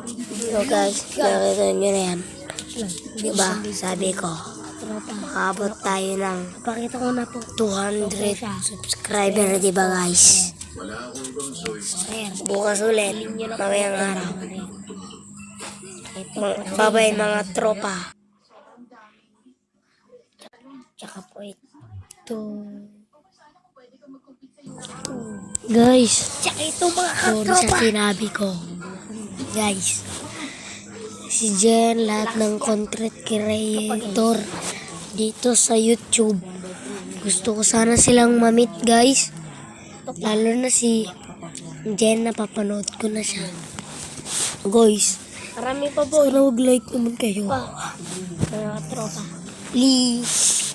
So guys, nakita nyo na yan. Diba, sabi ko, makaabot tayo ng Pakita ko na po. 200 subscriber, diba guys? Bukas ulit, mamayang araw. Babay mga tropa. Tsaka po ito. Guys, Tsaka ito mga sorry sa katropa. sinabi ko. Guys, Si Jen, lahat ng content creator dito sa YouTube. Gusto ko sana silang mamit, guys. Lalo na si Jen, napapanood ko na siya. Guys, Marami pa boy. sana wag-like naman kayo. Mga tropa. Please,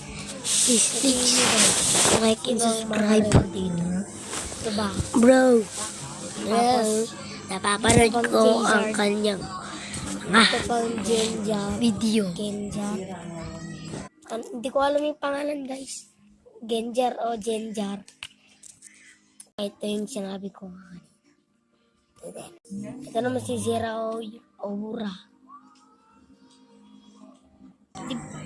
like and subscribe. Diba? Bro, Napapanood ko ang kanyang Ito pang Genjar. video. Genjar. Hindi ko alam yung pangalan guys. Genjar o Genjar. Ito yung sinabi ko. Ito naman si Zera o Obura.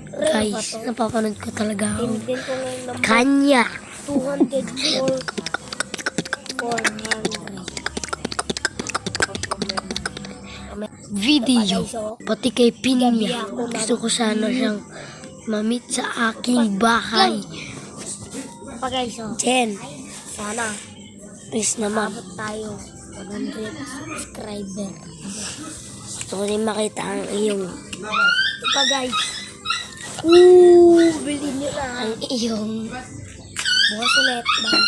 Guys, napapanood ko talaga ang Din ko ngayon ng kanya 200 or 400. video. Pati kay Pinya. Gusto ko sana siyang mamit sa aking bahay. Pa guys, Jen, sana please naman. abot tayo 100 subscriber. Gusto ko rin makita ang iyong Ito pa guys. Bilhin nyo na. ang iyong Bukas ulit. Bye.